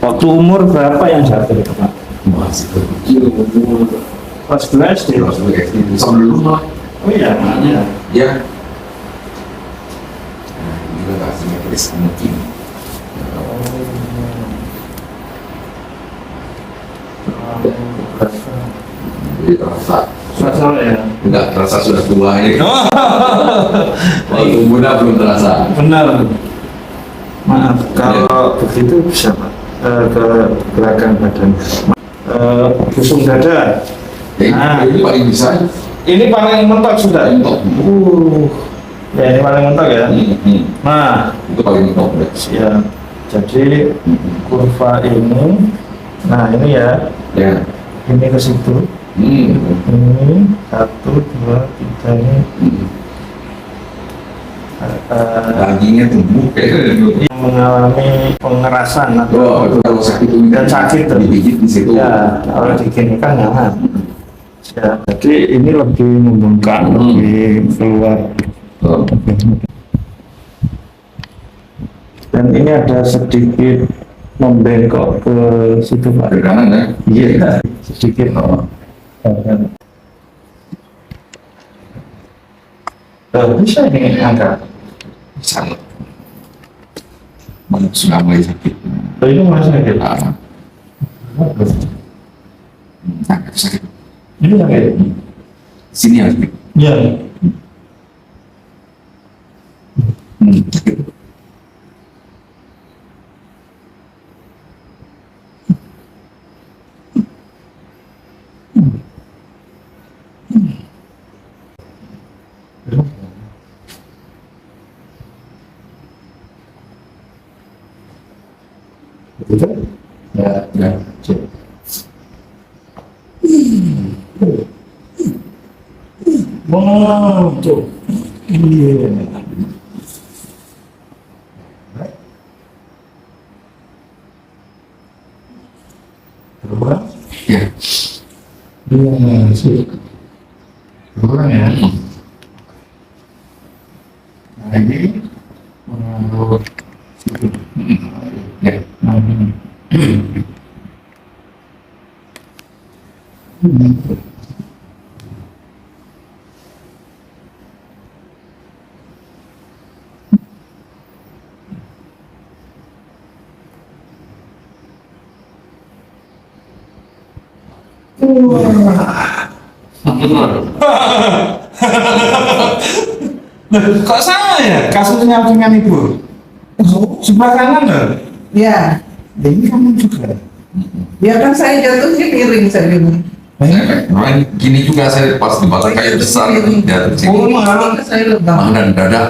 Waktu umur berapa yang jatuh Pak? Masih kecil, umur Kelas 11 SD. sebelum lah. Oh iya, iya. Ya. Nah, ini lokasinya Chris mungkin. Jadi terasa Ya. enggak terasa sudah tua ini. Waktu muda belum terasa. Benar. Maaf, kalau begitu bisa Pak ke gerakan badan. Busung dada. Ini paling bisa. Ini paling mentok sudah. Mentok. Ya ini paling mentok ya. Nah, Itu paling mentok. ya. Jadi kurva ini, nah ini ya, Ya. ini ke situ. Ini 1, 2, 3 ini. Dagingnya tumbuh Yang mengalami pengerasan Oh, atau itu kalau sakit ini dan sakit tuh. digigit di situ. Ya, kalau digini kan nyaman. Ya, jadi ini lebih membengkak, lebih keluar. Oh. Dan ini ada sedikit membengkok ke situ Pak. Ke kanan ya? Iya, sedikit. Bisa ini angkat. Sangat. Mana sudah mulai sakit. Ini masih sakit. Agak sakit. Ini sakit. Sini ya sakit. Iya. Sakit. Betul? Ya, ya. Wow, tuh. Iya. Berubah? Ya. Iya, sih. Berubah ya. Nah ini menurut Ya. Kok sama ya kasusnya dengan ibu? Sebelah kanan loh. Ya, Ini kamu juga. ya kan saya jatuhnya miring saya bilang. Nah, gini juga saya pas di batang kayu besar jatuh sini. Oh, malah. Saya lebam. Dan dada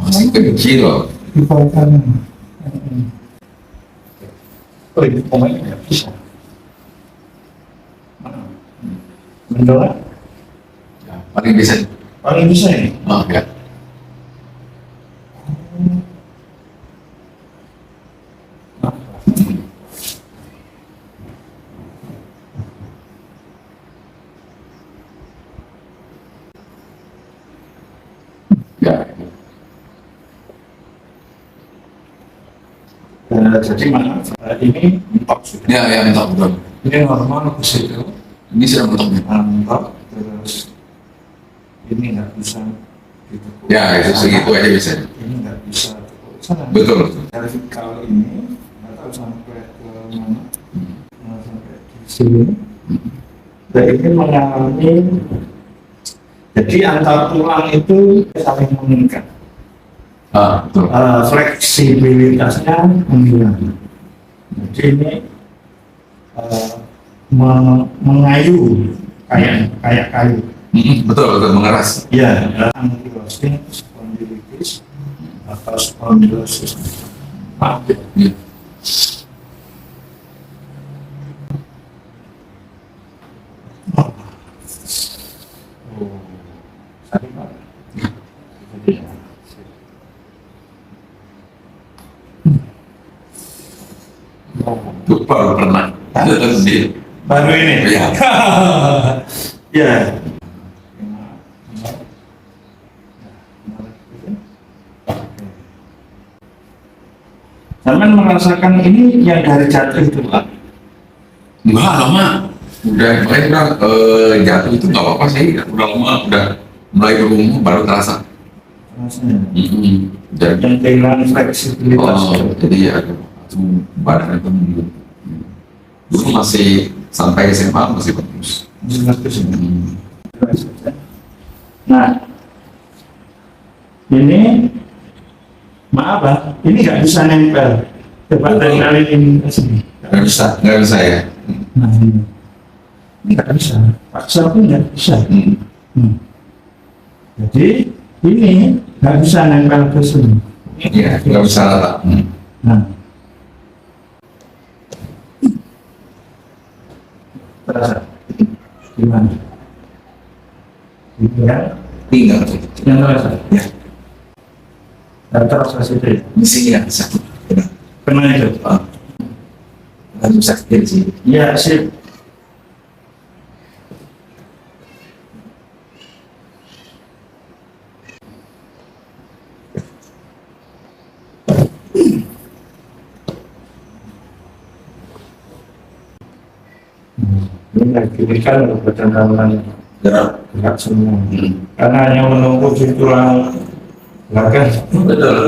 masih kecil. Di bawah kanan. Oh, ini pemain nggak bisa. Mendola? Ya, paling bisa. Paling bisa ini. Oh, ya. Ya. Jadi maaf, ini mentok sudah. Ya, ya, mentok betul. Ini normal ke situ, Ini sudah mentok. mentok, terus ini nggak bisa ditekuk. Ya, itu segitu aja bisa. Ini nggak bisa tekuk sana. Betul, betul. Vertikal ini nggak tahu sampai ke mana, sampai di sini. Dan ini mengalami, jadi antar tulang itu saling mengikat. Betul. Fleksibilitasnya menghilang. Jadi ini mengayu kayak kayu. Betul, betul, mengeras. Ya, ankylosing spondylitis atau spondylosis. Maaf ya. Ya. Tadi Pak. Itu baru pernah. Itu sendiri. Baru ini. Ya. Ya. Sampean merasakan ini yang dari jatuh itu Pak? Enggak lama. Udah, makanya bilang jatuh itu nggak apa-apa sih. Udah lama, udah mulai berumur baru terasa. Rasanya. Jadi, Yang kehilangan fleksibilitas. jadi ya langsung badan itu mengembung. Dulu masih sampai SMA masih bagus. Masih bagus ya? Nah, ini maaf Pak, ini nggak bisa nempel. Coba tempelin ini ke sini. Nggak bisa ya. Nah, ini nggak bisa. Paksa pun nggak bisa. Jadi ini nggak bisa nempel ke sini. Iya, nggak bisa rata. Nah, terasa gimana? Gitu ya? Tinggal. Yang terasa? Ya, Nggak terasa situ ya? mestinya sakit. Kena itu? Langsung sakit sih. Ya, sip. Ini kan kecenderungan gerak semua. Karena hanya menunggu di tulang belakang. Betul.